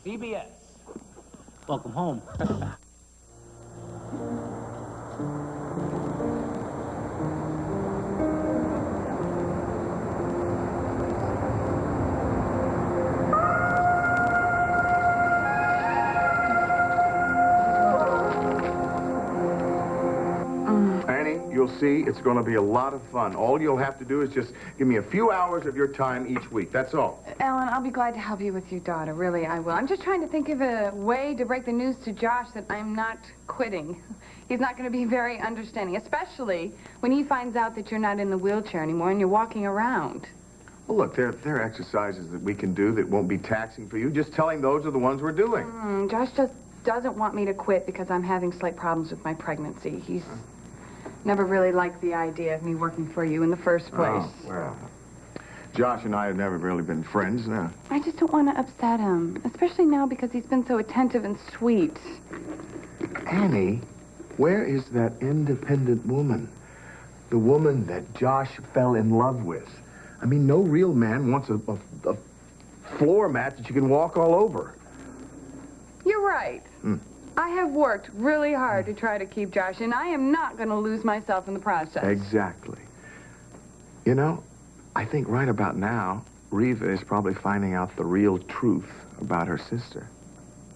CBS. Welcome home. You'll see it's going to be a lot of fun. All you'll have to do is just give me a few hours of your time each week. That's all. Ellen, I'll be glad to help you with your daughter. Really, I will. I'm just trying to think of a way to break the news to Josh that I'm not quitting. He's not going to be very understanding, especially when he finds out that you're not in the wheelchair anymore and you're walking around. Well, look, there are exercises that we can do that won't be taxing for you. Just tell him those are the ones we're doing. Josh just doesn't want me to quit because I'm having slight problems with my pregnancy. He's never really liked the idea of me working for you in the first place. Oh, well, Josh and I have never really been friends. I just don't want to upset him, especially now because he's been so attentive and sweet. Annie, where is that independent woman? The woman that Josh fell in love with. I mean, no real man wants a floor mat that you can walk all over. You're right. I have worked really hard to try to keep Josh, and I am not going to lose myself in the process. Exactly. You know, I think right about now, Reva is probably finding out the real truth about her sister.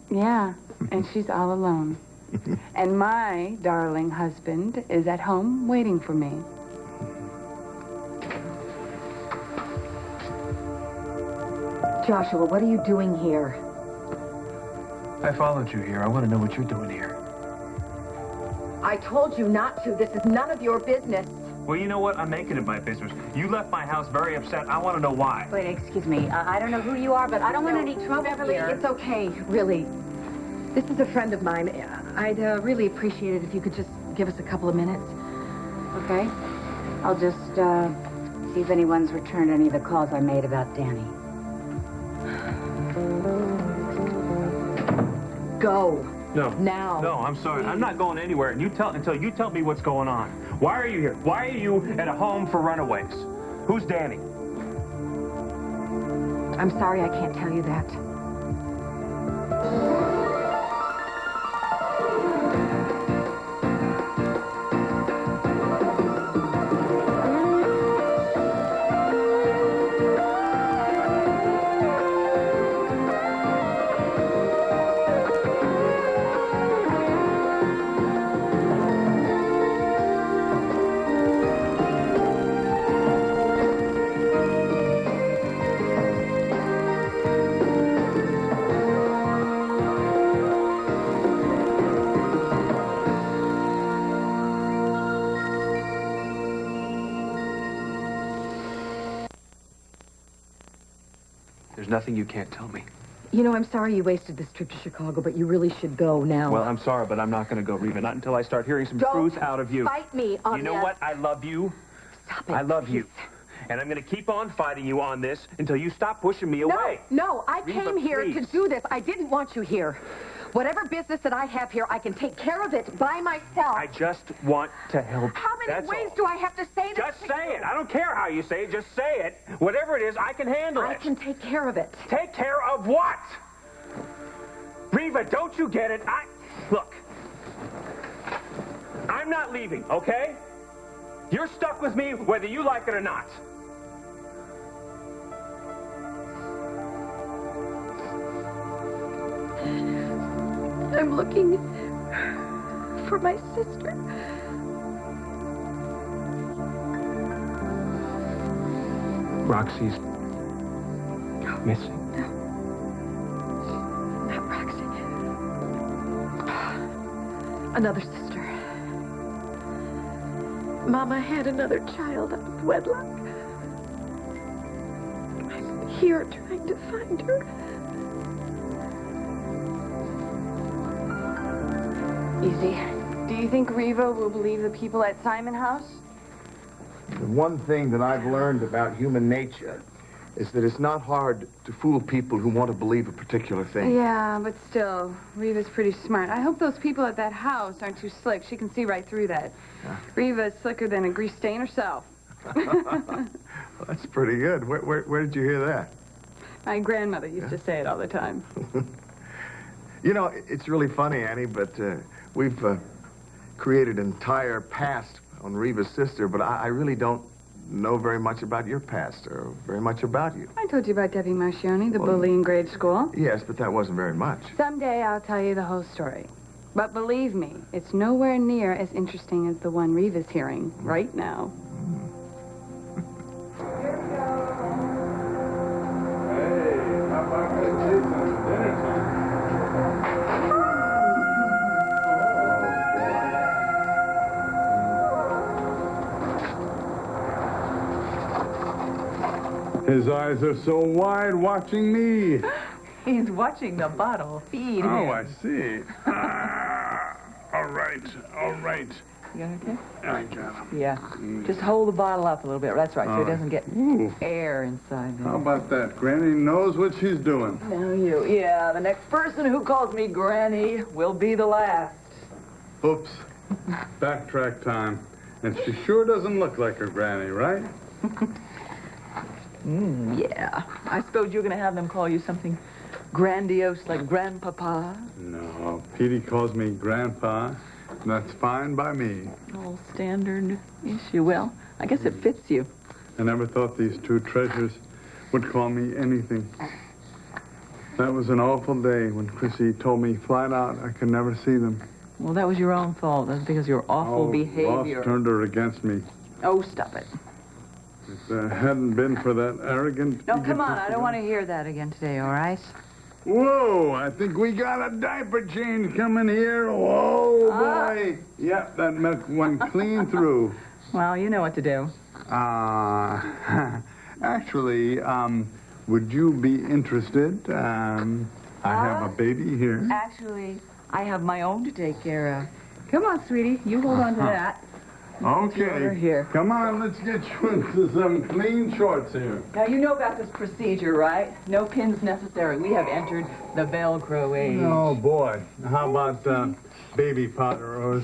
Yeah, and she's all alone. And my darling husband is at home waiting for me. Joshua, what are you doing here? I followed you here. I want to know what you're doing here. I told you not to. This is none of your business. Well, you know what? I'm making it my business. You left my house very upset. I want to know why. Wait, excuse me. I don't know who you are, but I don't want any trouble Beverly, here. it's okay, really. This is a friend of mine. I'd really appreciate it if you could just give us a couple of minutes. Okay. I'll just, see if anyone's returned any of the calls I made about Danny. Go. No. Now. No, I'm sorry. I'm not going anywhere until you tell me what's going on. Why are you here? Why are you at a home for runaways? Who's Danny? I'm sorry I can't tell you that. There's nothing you can't tell me. You know, I'm sorry you wasted this trip to Chicago, but you really should go now. Well, I'm sorry, but I'm not going to go, Reva. Not until I start hearing some truth out of you. Fight me on You know this. what? I love you. Stop it. I love you. And I'm going to keep on fighting you on this until you stop pushing me away. No, I Reva, came here to please. do this. I didn't want you here. Whatever business that I have here, I can take care of it by myself. I just want to help. How many That's ways all. do I have to say this? Just say it. I don't care how you say it. Just say it. Whatever it is, I can handle I it. can take care of it. Take care of what? Reva, don't you get it? Look. I'm not leaving, okay? You're stuck with me whether you like it or not. I'm looking for my sister. Roxy's missing. Not Roxy. Another sister. Mama had another child out of wedlock. I'm here trying to find her. Easy. Do you think Reva will believe the people at Simon House? The one thing that I've learned about human nature is that it's not hard to fool people who want to believe a particular thing. Yeah, but still, Reva's pretty smart. I hope those people at that house aren't too slick. She can see right through that. Reva's slicker than a grease stain herself. Well, that's pretty good. Where did you hear that? My grandmother used to say it all the time. You know, it's really funny, Annie, but we've created an entire past on Reva's sister, but I really don't know very much about your past or very much about you. I told you about Debbie Marcioni, the bully in grade school. Yes, but that wasn't very much. Someday I'll tell you the whole story. But believe me, it's nowhere near as interesting as the one Reva's hearing right now. His eyes are so wide watching me. He's watching the bottle feed him. Oh, I see. All right, all right. You got it, okay? I got him. Yeah. Just hold the bottle up a little bit. That's right, so it doesn't get air inside there. How about that? Granny knows what she's doing. No, you. Yeah, the next person who calls me Granny will be the last. Oops. Backtrack time. And she sure doesn't look like her granny, right? Yeah. I suppose you're going to have them call you something grandiose like Grandpapa. No, Petey calls me Grandpa. And that's fine by me. All standard issue. Well, I guess it fits you. I never thought these two treasures would call me anything. That was an awful day when Chrissy told me flat out I could never see them. Well, that was your own fault. That's because of your awful behavior. Ross turned her against me. Oh, stop it. If it hadn't been for that arrogant... No, come on. I don't want to hear that again today, all right? Whoa, I think we got a diaper change coming here. Whoa, boy. Yep, that milk went clean through. Well, you know what to do. Actually, would you be interested? I have a baby here. Actually, I have my own to take care of. Come on, sweetie. You hold on to that. Okay. Here. Come on, let's get you into some clean shorts here. Now, you know about this procedure, right? No pins necessary. We have entered the Velcro age. Oh, boy. How about baby powder or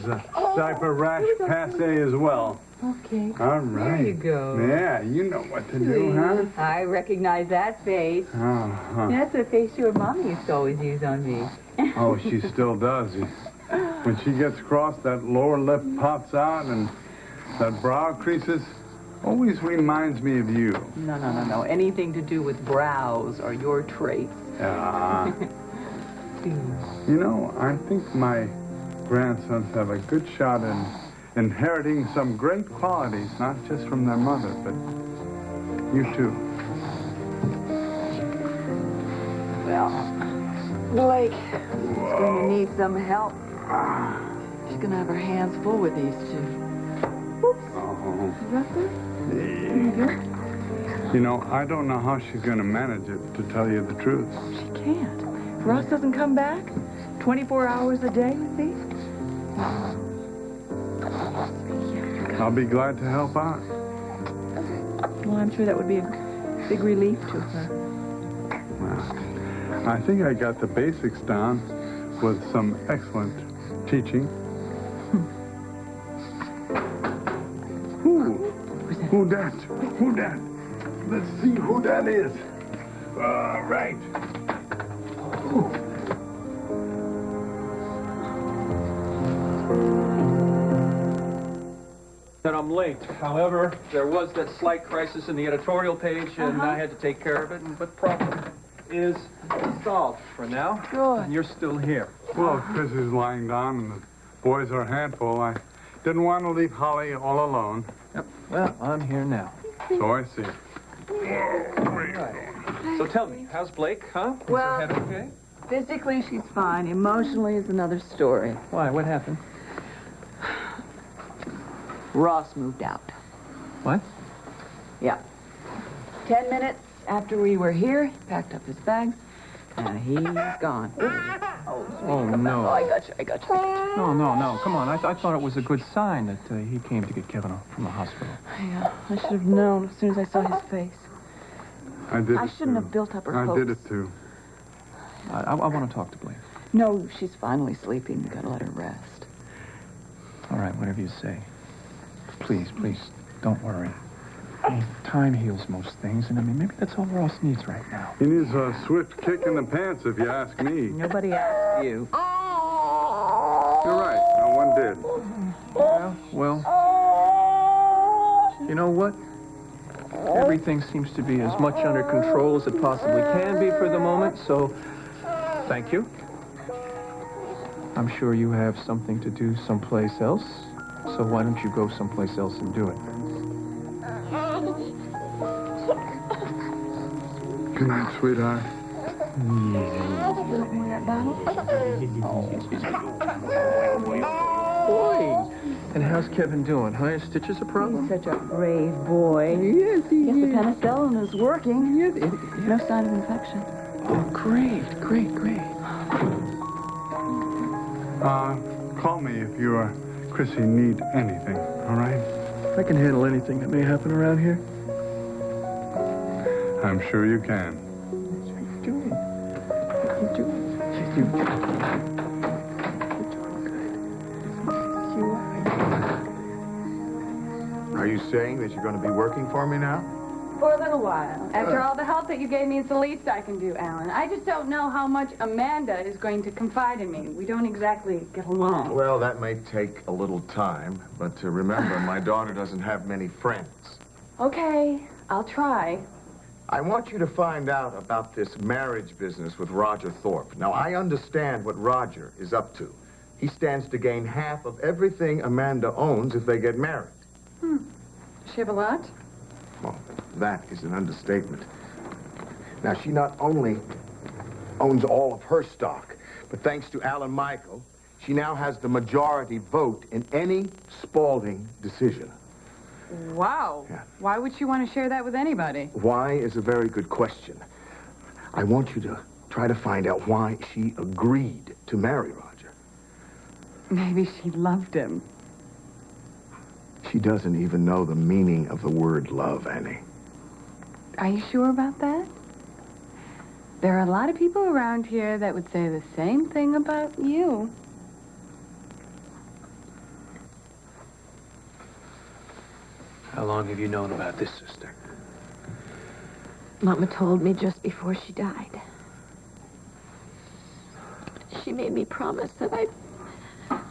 diaper rash passe as well? Okay. All right. There you go. Yeah, you know what to do, huh? I recognize that face. Uh-huh. That's the face your mommy used to always use on me. Oh, she still does. When she gets cross, that lower lip pops out and that brow creases always reminds me of you. No. Anything to do with brows are your traits. You know, I think my grandsons have a good shot in inheriting some great qualities, not just from their mother, but you too. Well, Blake is going to need some help. She's going to have her hands full with these two. You know, I don't know how she's going to manage it, to tell you the truth. She can't. Ross doesn't come back 24 hours a day, you see? I'll be glad to help out. Well, I'm sure that would be a big relief to her. Well, I think I got the basics down with some excellent teaching. Who that? Who that? Let's see who that is. All right. That I'm late. However, there was that slight crisis in the editorial page, and I had to take care of it. But problem is solved for now. Good. And you're still here. Well, Chris is lying down, and the boys are a handful. I didn't want to leave Holly all alone. Yep. Well, I'm here now. So I see. So tell me, how's Blake, huh? Is Well- her head okay? Physically, she's fine. Emotionally is another story. Why? What happened? Ross moved out. What? Yeah. 10 minutes after we were here, he packed up his bags, and he's gone. Oh, no. I got you. No. Come on. I thought it was a good sign that he came to get Kevin from the hospital. Yeah, I should have known as soon as I saw his face. I did I it shouldn't too. have built up her I hopes. did it too. I want to talk to Blake. No, she's finally sleeping. You gotta let her rest. All right, whatever you say. Please, don't worry. Time heals most things, and I mean, maybe that's all Ross needs right now. He needs a swift kick in the pants, if you ask me. Nobody asked you. You're right. No one did. Yeah, well, you know what? Everything seems to be as much under control as it possibly can be for the moment, so thank you. I'm sure you have something to do someplace else, so why don't you go someplace else and do it? Good night, sweetheart. Boy! And how's Kevin doing? Huh? His stitches a problem? Such a brave boy. Yes, he is. The penicillin is working. Yes, no sign of infection. Oh, great. Call me if you or Chrissy need anything, all right? I can handle anything that may happen around here. I'm sure you can. Are you saying that you're going to be working for me now? For a little while. After all the help that you gave me, it's the least I can do, Alan. I just don't know how much Amanda is going to confide in me. We don't exactly get along. Well, that may take a little time, but remember, my daughter doesn't have many friends. Okay, I'll try. I want you to find out about this marriage business with Roger Thorpe. Now, I understand what Roger is up to. He stands to gain half of everything Amanda owns if they get married. Does she have a lot? Well, that is an understatement. Now, she not only owns all of her stock, but thanks to Alan Michael, she now has the majority vote in any Spaulding decision. Wow. Yeah. Why would she want to share that with anybody? Why is a very good question. I want you to try to find out why she agreed to marry Roger. Maybe she loved him. She doesn't even know the meaning of the word love, Annie. Are you sure about that? There are a lot of people around here that would say the same thing about you. How long have you known about this, sister? Mama told me just before she died. She made me promise that I'd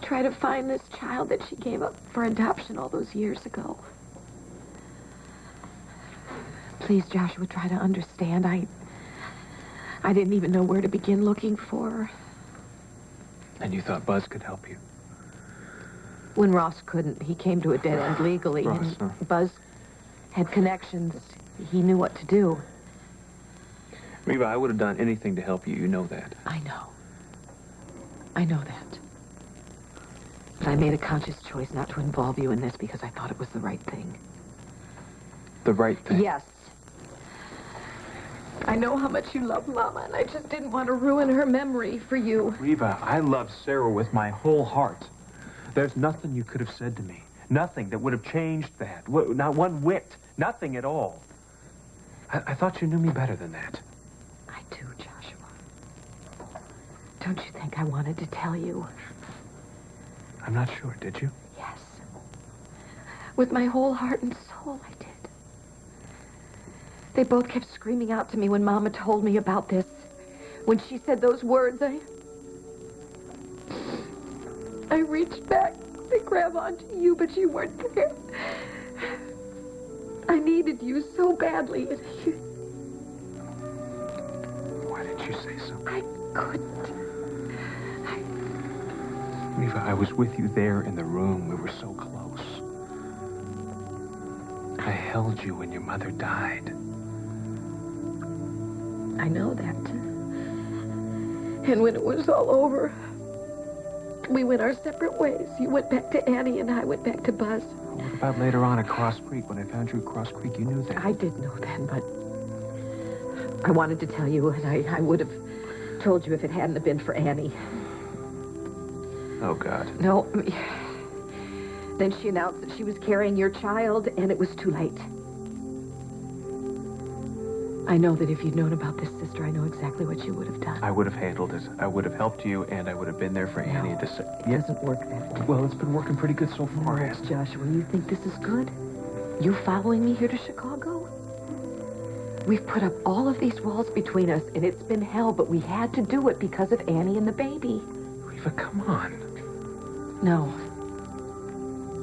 try to find this child that she gave up for adoption all those years ago. Please, Joshua, try to understand. I didn't even know where to begin looking for her. And you thought Buzz could help you? When Ross couldn't, he came to a dead end legally. Ross, and huh? Buzz had connections. He knew what to do. Reva, I would have done anything to help you. You know that. I know. I know that. But I made a conscious choice not to involve you in this because I thought it was the right thing. The right thing? Yes. I know how much you love Mama, and I just didn't want to ruin her memory for you. Reva, I love Sarah with my whole heart. There's nothing you could have said to me. Nothing that would have changed that. Not one whit. Nothing at all. I thought you knew me better than that. I do, Joshua. Don't you think I wanted to tell you? I'm not sure, did you? Yes. With my whole heart and soul, I did. They both kept screaming out to me when Mama told me about this. When she said those words, I reached back to grab onto you, but you weren't there. I needed you so badly. Why didn't you say so? I couldn't. Reva, I was with you there in the room. We were so close. I held you when your mother died. I know that. And when it was all over, we went our separate ways. You went back to Annie and I went back to Buzz. What about later on at Cross Creek? When I found you at Cross Creek, you knew that. I did know then, but I wanted to tell you, and I would have told you if it hadn't have been for Annie. Oh, God. No. Then she announced that she was carrying your child, and it was too late. I know that if you'd known about this, sister, I know exactly what you would have done. I would have handled it. I would have helped you, and I would have been there for Annie. It doesn't work that way. Well, it's been working pretty good so far, hasn't it? Joshua, you think this is good? You following me here to Chicago? We've put up all of these walls between us, and it's been hell, but we had to do it because of Annie and the baby. Reva, come on. No.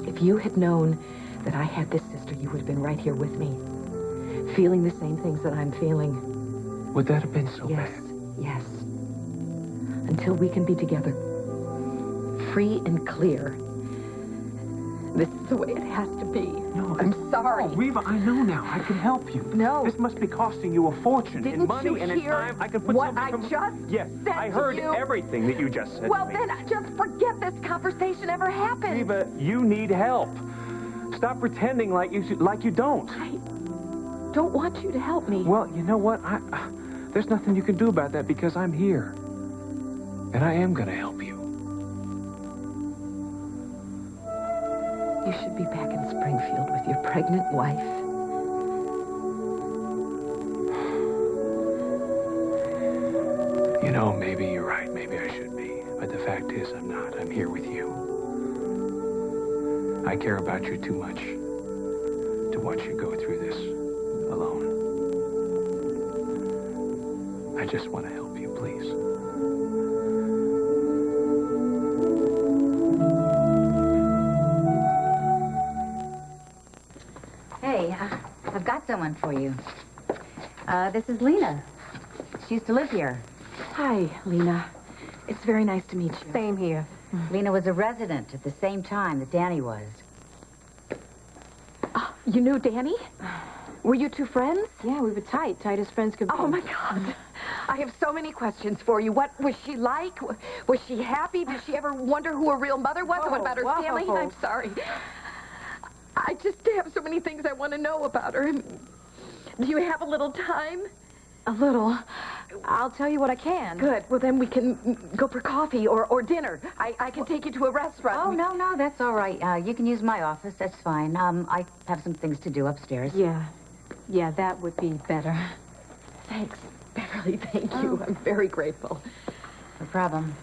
If you had known that I had this sister, you would have been right here with me, feeling the same things that I'm feeling. Would that have been so Yes, bad? yes. Until we can be together, free and clear. This is the way it has to be. No, I'm sorry. Oh, Reva, I know now. I can help you. No. This must be costing you a fortune Didn't in money you and in hear time. I can put what something I from... just Yes, said I to heard you? everything that you just said Well, to me. then just forget this conversation ever happened. Reva, you need help. Stop pretending like you don't. I don't want you to help me. Well, you know what? There's nothing you can do about that because I'm here. And I am going to help you. You should be back in Springfield with your pregnant wife. You know, maybe you're right. Maybe I should be. But the fact is, I'm not. I'm here with you. I care about you too much to watch you go through this alone. I just want to help you, please. Hey, I've got someone for you. This is Lena. She used to live here. Hi, Lena. It's very nice to meet you. Same here. Lena was a resident at the same time that Danny was. You knew Danny? Were you two friends? Yeah, we were tight as friends could be. Oh, my God. I have so many questions for you. What was she like? Was she happy? Did she ever wonder who her real mother was? And what about her Whoa. family? I'm sorry. I just have so many things I want to know about her. Do you have a little time? A little. I'll tell you what I can. Good. Well, then we can go for coffee or dinner. I can take you to a restaurant. Oh, no, that's all right. You can use my office. That's fine. I have some things to do upstairs. Yeah, that would be better. Thanks, Beverly. Thank you. I'm very grateful. No problem.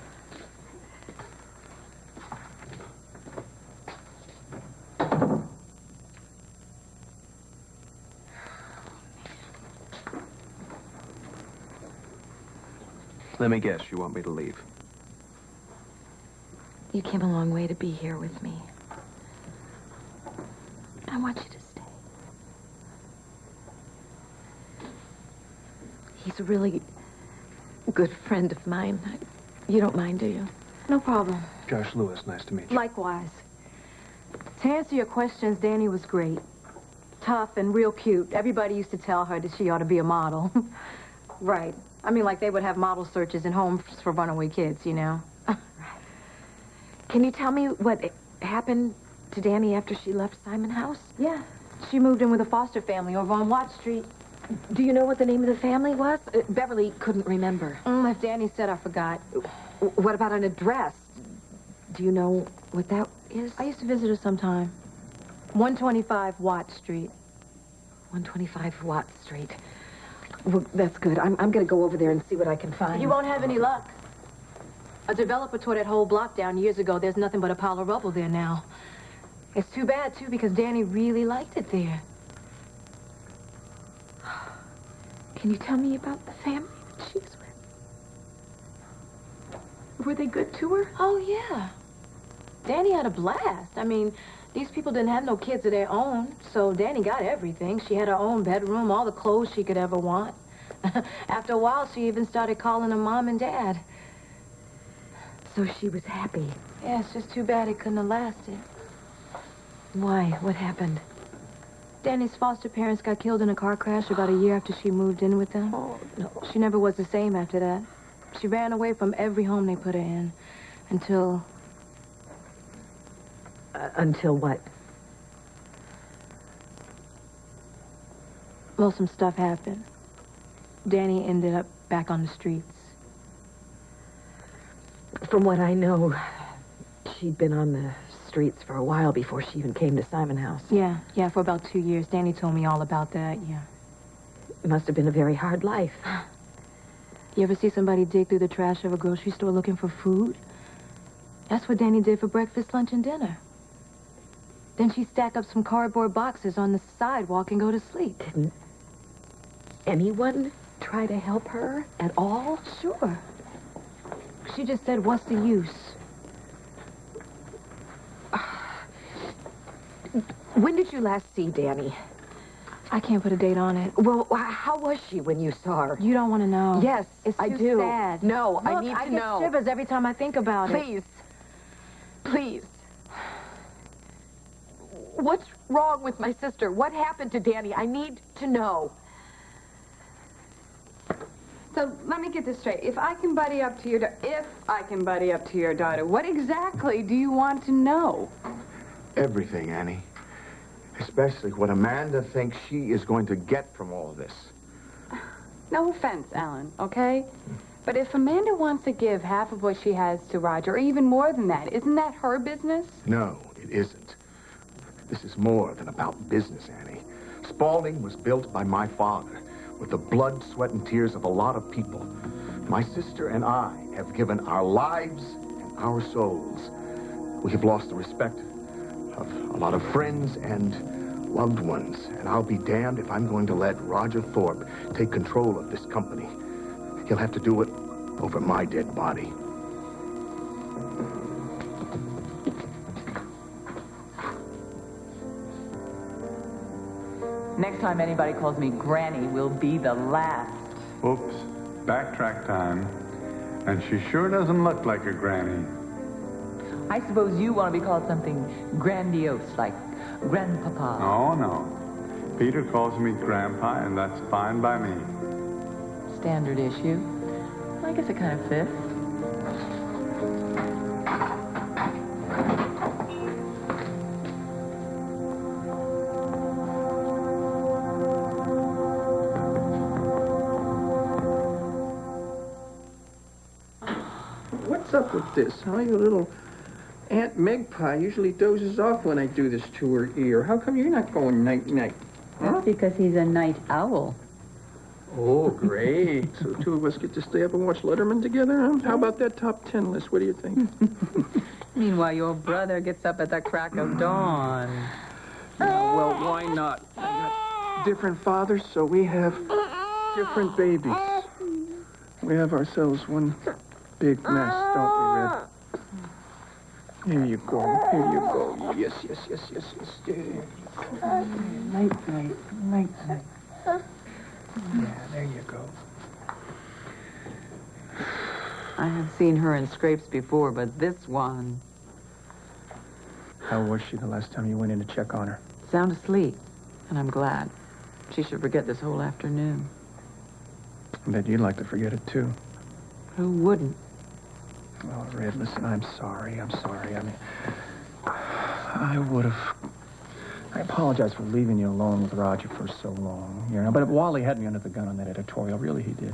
Let me guess, you want me to leave? You came a long way to be here with me. I want you to stay. He's a really good friend of mine. You don't mind, do you? No problem. Josh Lewis, nice to meet you. Likewise. To answer your questions, Danny was great. Tough and real cute. Everybody used to tell her that she ought to be a model. Right. I mean, like they would have model searches in homes for runaway kids, you know? Can you tell me what happened to Danny after she left Simon House? Yeah. She moved in with a foster family over on Watt Street. Do you know what the name of the family was? Beverly couldn't remember. If Danny said, I forgot. What about an address? Do you know what that is? I used to visit her sometime. 125 Watt Street. 125 Watt Street. Well, that's good. I'm going to go over there and see what I can find. You won't have any luck. A developer tore that whole block down years ago. There's nothing but a pile of rubble there now. It's too bad, too, because Danny really liked it there. Can you tell me about the family that she's with? Were they good to her? Oh, yeah. Danny had a blast. I mean, these people didn't have no kids of their own, so Danny got everything. She had her own bedroom, all the clothes she could ever want. After a while, she even started calling her mom and dad. So she was happy. Yeah, it's just too bad it couldn't have lasted. Why? What happened? Danny's foster parents got killed in a car crash about a year after she moved in with them. Oh, no. She never was the same after that. She ran away from every home they put her in until... Until what? Well, some stuff happened. Danny ended up back on the streets. From what I know, she'd been on the streets for a while before she even came to Simon House. Yeah, for about 2 years. Danny told me all about that, yeah. It must have been a very hard life. You ever see somebody dig through the trash of a grocery store looking for food? That's what Danny did for breakfast, lunch, and dinner. Then she'd stack up some cardboard boxes on the sidewalk and go to sleep. Didn't anyone try to help her at all? Sure. She just said, what's the use? When did you last see Danny? I can't put a date on it. Well, how was she when you saw her? You don't want to know. Yes, It's I too do. sad. No, Look, I need to I know. get shivers every time I think about it. Please. Please. What's wrong with my sister? What happened to Danny? I need to know. So let me get this straight. If I can buddy up to your daughter, what exactly do you want to know? Everything, Annie. Especially what Amanda thinks she is going to get from all this. No offense, Alan, okay? But if Amanda wants to give half of what she has to Roger, or even more than that, isn't that her business? No, it isn't. This is more than about business, Annie. Spaulding was built by my father with the blood, sweat, and tears of a lot of people. My sister and I have given our lives and our souls. We have lost the respect of a lot of friends and loved ones, and I'll be damned if I'm going to let Roger Thorpe take control of this company. He'll have to do it over my dead body. Next time anybody calls me Granny will be the last. Oops. Backtrack time. And she sure doesn't look like a granny. I suppose you want to be called something grandiose, like Grandpapa. Oh, no. Peter calls me Grandpa, and that's fine by me. Standard issue. I guess it kind of fits. What's up with this, huh? Your little Aunt Magpie usually dozes off when I do this to her ear. How come you're not going night-night? Huh? Because he's a night owl. Oh, great. So the two of us get to stay up and watch Letterman together, huh? How about that top 10 list? What do you think? Meanwhile, your brother gets up at the crack of dawn. Yeah, well, why not? I got different fathers, so we have different babies. We have ourselves one big mess, don't we, Red? Here you go. Here you go. Yes, yes, yes, yes, yes. Yeah. Night, night, night, night. Yeah, there you go. I have seen her in scrapes before, but this one... How was she the last time you went in to check on her? Sound asleep, and I'm glad. She should forget this whole afternoon. I bet you'd like to forget it, too. Who wouldn't? Well, Red, listen, I'm sorry. I'm sorry. I mean, I apologize for leaving you alone with Roger for so long, you know. But Wally had me under the gun on that editorial. Really, he did.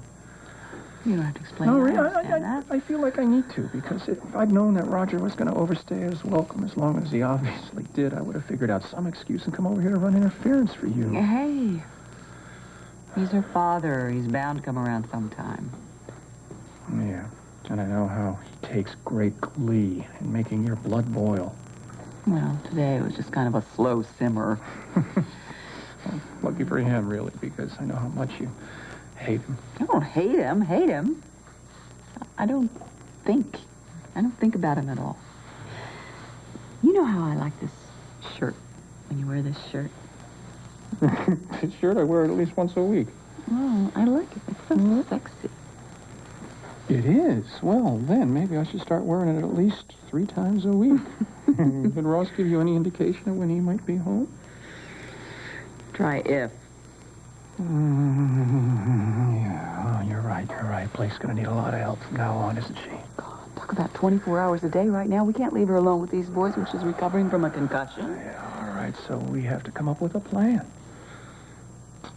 You don't have to explain. No, I really, understand that. I feel like I need to, because if I'd known that Roger was going to overstay his welcome as long as he obviously did, I would have figured out some excuse and come over here to run interference for you. Hey, he's her father. He's bound to come around sometime. Yeah, and I know how he takes great glee in making your blood boil. Well, today it was just kind of a slow simmer. Well, lucky for him, really, because I know how much you hate him. I don't hate him. I don't think about him at all. You know how I like this shirt when you wear this shirt? This shirt, I wear it at least once a week. Oh, I like it. It's so sexy. It is. Well, then, maybe I should start wearing it at least 3 times a week. Did Ross give you any indication of when he might be home? Try if. Yeah, oh, you're right. Blake's gonna need a lot of help from now on, isn't she? God, talk about 24 hours a day right now. We can't leave her alone with these boys when she's recovering from a concussion. Yeah, all right, so we have to come up with a plan.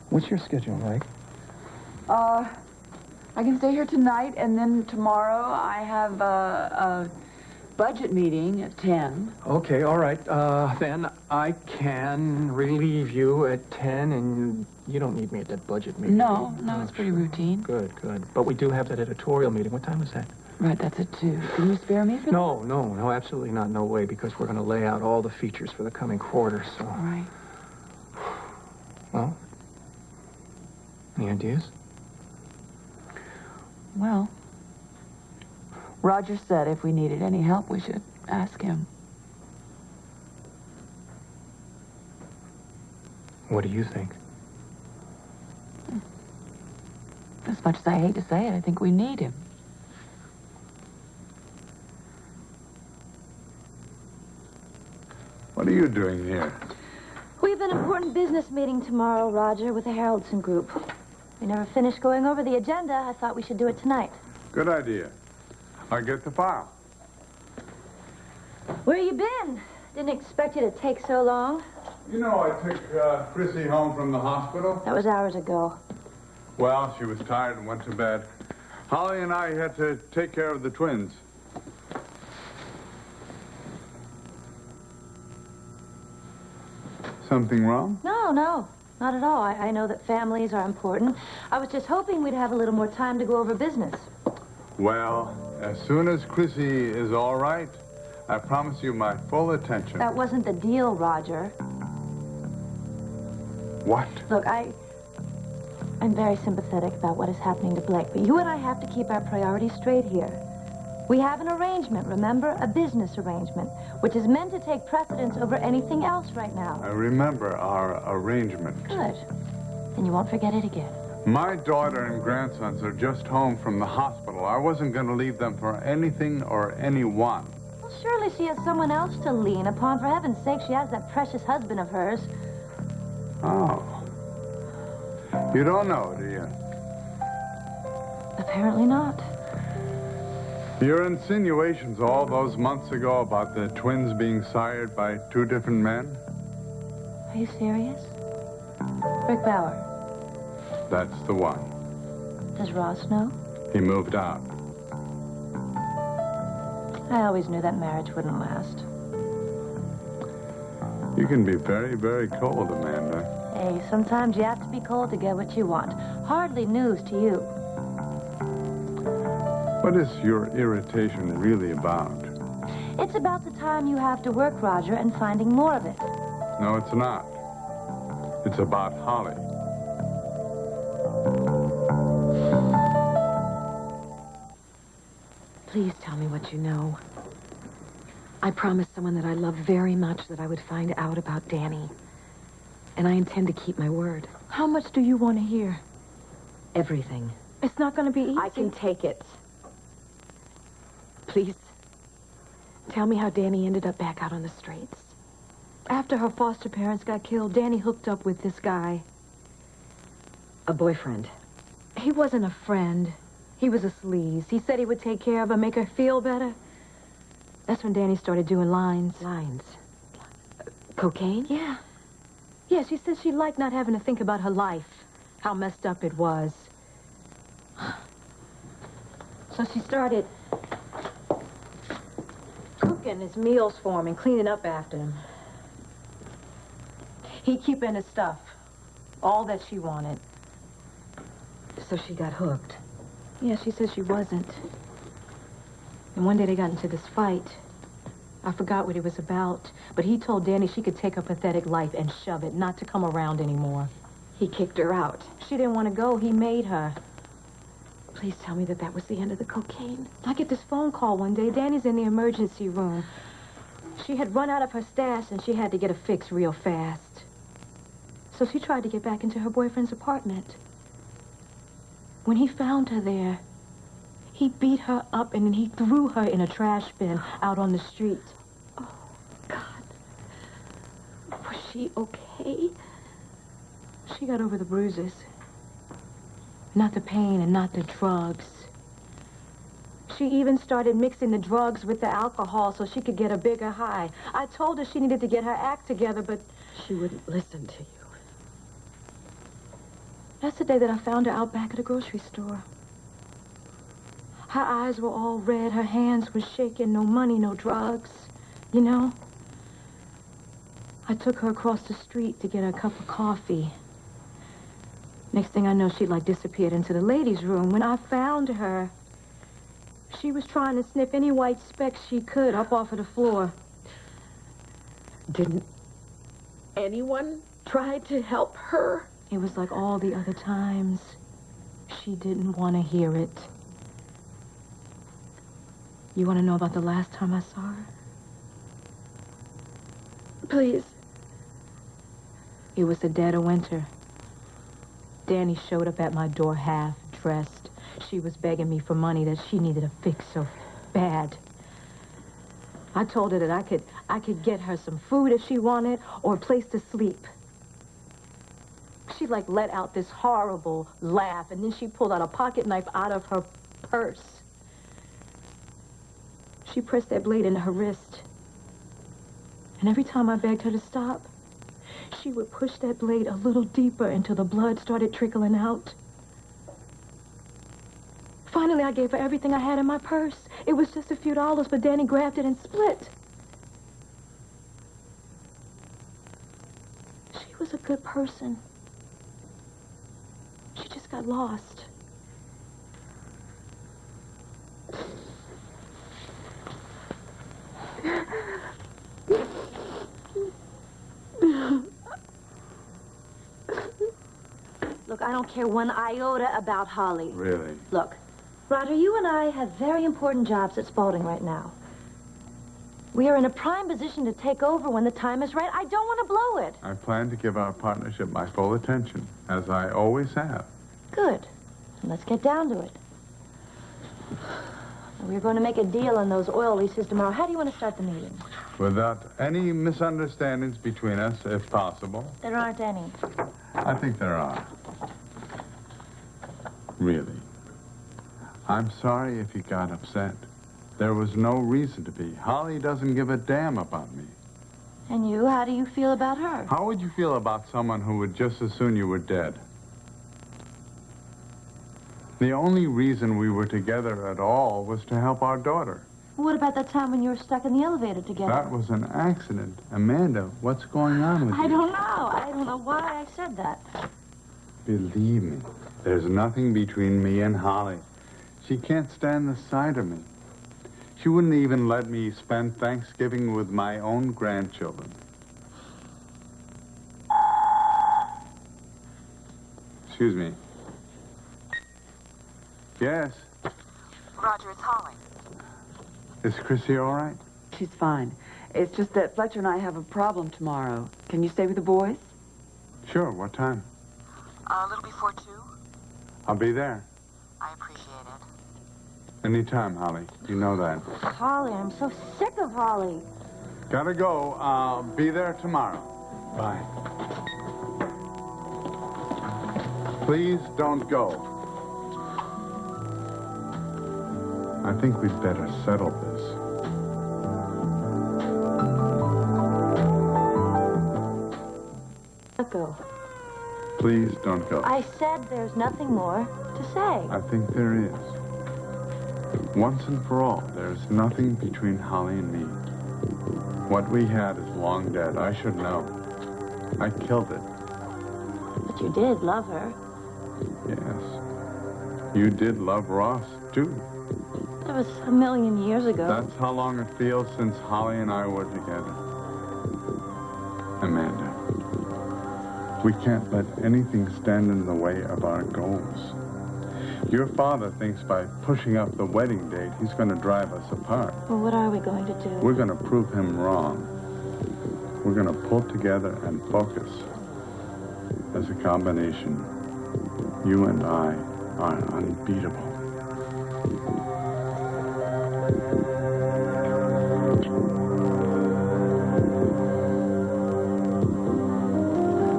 What's your schedule, Blake? I can stay here tonight, and then tomorrow I have a budget meeting at 10. Okay, all right. Then I can relieve you at 10, and you don't need me at that budget meeting. No, it's pretty routine. Good. But we do have that editorial meeting. What time is that? Right, that's it, too. Can you spare me for No, absolutely not. No way, because we're going to lay out all the features for the coming quarter, so... that? All right. Well, any ideas? Well, Roger said if we needed any help, we should ask him. What do you think? As much as I hate to say it, I think we need him. What are you doing here? We have an important business meeting tomorrow, Roger, with the Haraldson Group. We never finished going over the agenda. I thought we should do it tonight. Good idea. I get the file. Where you been? Didn't expect you to take so long. You know, I took Chrissy home from the hospital. That was hours ago. Well, she was tired and went to bed. Holly and I had to take care of the twins. Something wrong? No, not at all. I know that families are important. I was just hoping we'd have a little more time to go over business. Well, as soon as Chrissy is all right, I promise you my full attention. That wasn't the deal, Roger. What? Look, I'm very sympathetic about what is happening to Blake, but you and I have to keep our priorities straight here. We have an arrangement, remember? A business arrangement, which is meant to take precedence over anything else right now. I remember our arrangement. Good. Then you won't forget it again. My daughter and grandsons are just home from the hospital. I wasn't going to leave them for anything or anyone. Well, surely she has someone else to lean upon. For heaven's sake, she has that precious husband of hers. Oh. You don't know, do you? Apparently not. Your insinuations all those months ago about the twins being sired by two different men? Are you serious? Rick Bauer. That's the one. Does Ross know? He moved out. I always knew that marriage wouldn't last. You can be very, very cold, Amanda. Hey, sometimes you have to be cold to get what you want. Hardly news to you. What is your irritation really about? It's about the time you have to work, Roger, and finding more of it. No, it's not. It's about Holly. Please tell me what you know. I promised someone that I love very much that I would find out about Danny. And I intend to keep my word. How much do you want to hear? Everything. It's not going to be easy. I can take it. Please, tell me how Danny ended up back out on the streets. After her foster parents got killed, Danny hooked up with this guy. A boyfriend. He wasn't a friend. He was a sleaze. He said he would take care of her, make her feel better. That's when Danny started doing lines. Lines? Cocaine? Yeah. Yeah, she said she liked not having to think about her life, how messed up it was. So she started cooking his meals for him and cleaning up after him. He'd keep in his stuff, all that she wanted. So she got hooked. Yeah, she said she wasn't. And one day they got into this fight. I forgot what it was about, but he told Danny she could take her pathetic life and shove it, not to come around anymore. He kicked her out. She didn't want to go. He made her. Please tell me that that was the end of the cocaine. I get this phone call one day. Danny's in the emergency room. She had run out of her stash, and she had to get a fix real fast. So she tried to get back into her boyfriend's apartment. When he found her there, he beat her up, and then he threw her in a trash bin out on the street. Oh, God. Was she okay? She got over the bruises. Not the pain and not the drugs. She even started mixing the drugs with the alcohol so she could get a bigger high. I told her she needed to get her act together, but She wouldn't listen to you. that's the day that I found her out back at the grocery store. Her eyes were all red. Her hands were shaking. No money, no drugs. You know? I took her across the street to get her a cup of coffee. Next thing I know, she, disappeared into the ladies' room. When I found her, She was trying to sniff any white specks she could up off of the floor. Didn't anyone try to help her? It was like all the other times. She didn't want to hear it. You want to know about the last time I saw her? Please. It was the dead of winter. Danny showed up at my door half-dressed. She was begging me for money that she needed a fix so bad. I told her that I could get her some food if she wanted or a place to sleep. She, like, let out this horrible laugh, and then she pulled out a pocket knife out of her purse. She pressed that blade into her wrist. And every time I begged her to stop, she would push that blade a little deeper until the blood started trickling out. Finally, I gave her everything I had in my purse. It was just a few dollars, but Danny grabbed it and split. She was a good person. She just got lost. Look, I don't care one iota about Holly. Really? Look, Roger, you and I have very important jobs at Spaulding right now. We are in a prime position to take over when the time is right. I don't want to blow it. I plan to give our partnership my full attention, as I always have. Good. And let's get down to it. We're going to make a deal on those oil leases tomorrow. How do you want to start the meeting? Without any misunderstandings between us, if possible. There aren't any. I think there are. Really. I'm sorry if you got upset. There was no reason to be. Holly doesn't give a damn about me. And you, how do you feel about her? How would you feel about someone who would just as soon you were dead? The only reason we were together at all was to help our daughter. What about that time when you were stuck in the elevator together? That was an accident. Amanda, what's going on with you? I don't know. I don't know why I said that. Believe me, there's nothing between me and Holly. She can't stand the sight of me. She wouldn't even let me spend Thanksgiving with my own grandchildren. Excuse me. Yes? Roger, it's Holly. Is Chrissy all right? She's fine. It's just that Fletcher and I have a problem tomorrow. Can you stay with the boys? Sure, what time? A little before 2. I'll be there. I appreciate it. Anytime, Holly. You know that. Holly, I'm so sick of Holly. Gotta go. I'll be there tomorrow. Bye. Please don't go. I think we'd better settle this. Let go. Please don't go. I said there's nothing more to say. I think there is. Once and for all, there's nothing between Holly and me. What we had is long dead. I should know. I killed it. But you did love her. Yes. You did love Ross, too. That was a million years ago. That's how long it feels since Holly and I were together. Amanda, we can't let anything stand in the way of our goals. Your father thinks by pushing up the wedding date, he's going to drive us apart. Well, what are we going to do? We're going to prove him wrong. We're going to pull together and focus. As a combination, you and I are unbeatable.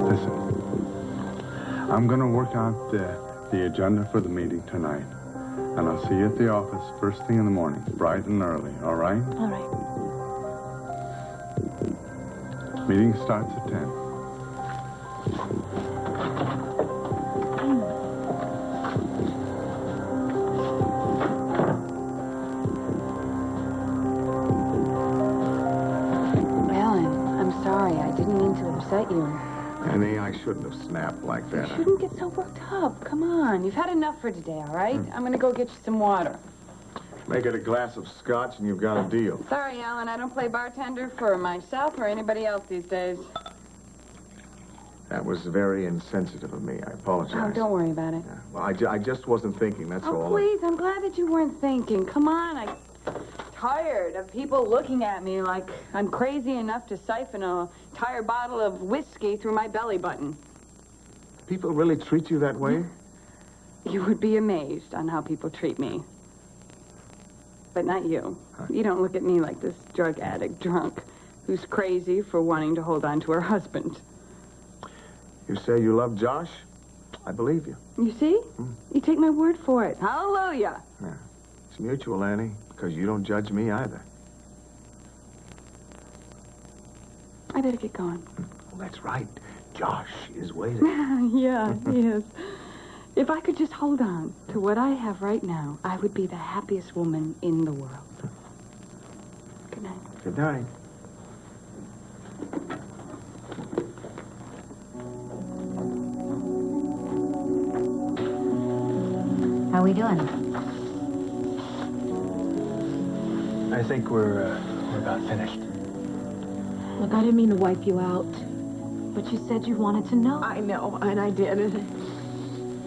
Listen, I'm going to work out the agenda for the meeting tonight. And I'll see you at the office first thing in the morning, bright and early, all right? All right. Meeting starts at 10. Upset you. Annie, I shouldn't have snapped like that. You shouldn't get so worked up. Come on. You've had enough for today, all right? I'm going to go get you some water. Make it a glass of scotch and you've got a deal. Sorry, Alan, I don't play bartender for myself or anybody else these days. That was very insensitive of me. I apologize. Oh, don't worry about it. Yeah. Well, I just wasn't thinking, that's all. Oh, please, I'm glad that you weren't thinking. Come on, I'm tired of people looking at me like I'm crazy enough to siphon an entire bottle of whiskey through my belly button. People really treat you that way? You would be amazed on how people treat me. But not you. You don't look at me like this drug addict drunk who's crazy for wanting to hold on to her husband. You say you love Josh? I believe you. You see? You take my word for it. Hallelujah. Yeah. It's mutual, Annie, because you don't judge me either. I better get going. Well, that's right. Josh is waiting. Yeah, he is. If I could just hold on to what I have right now, I would be the happiest woman in the world. Good night. Good night. How we doing? I think we're about finished. Look, I didn't mean to wipe you out, but you said you wanted to know. I know, and I did.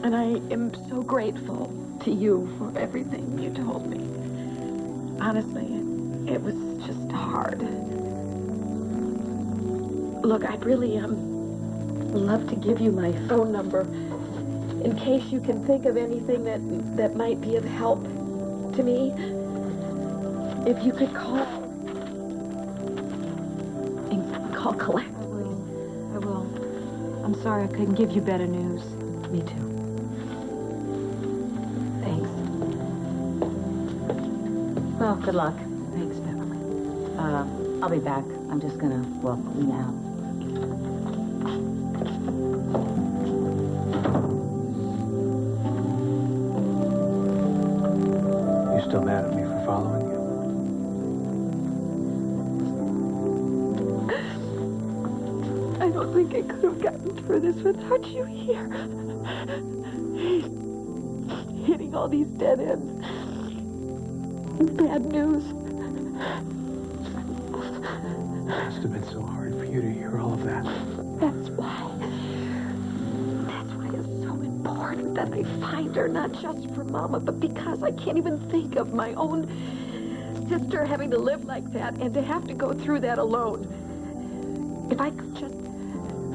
And I am so grateful to you for everything you told me. Honestly, it was just hard. Look, I'd really love to give you my phone number in case you can think of anything that might be of help to me. If you could call and call collect, please. I will. I'm sorry I couldn't give you better news. Me too. Thanks. Well, good luck. Thanks, Beverly. I'll be back. I'm just gonna walk clean out. You still mad at me for following you? I don't think I could have gotten through this without you here. Hitting all these dead ends. Bad news. It must have been so hard for you to hear all of that. That's why it's so important that I find her, not just for Mama, but because I can't even think of my own sister having to live like that and to have to go through that alone. If I could just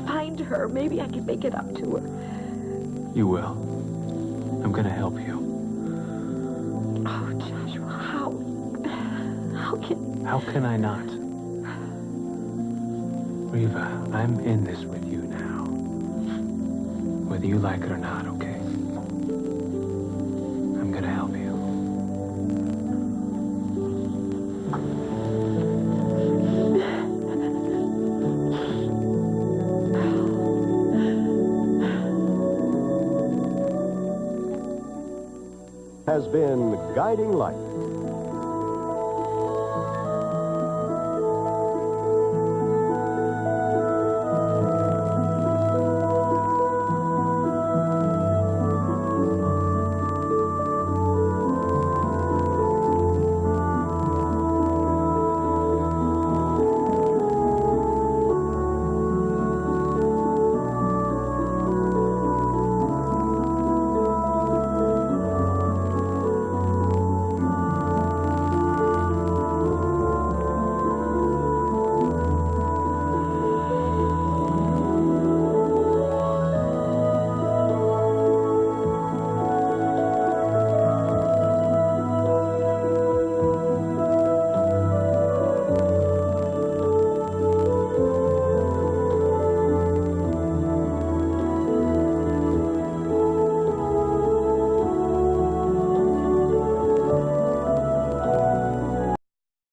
find her, maybe I could make it up to her. You will. I'm gonna help you. Oh, Joshua, How can I not? Reva, I'm in this with you now. Whether you like it or not, okay? I'm gonna help you. Has been Guiding Light,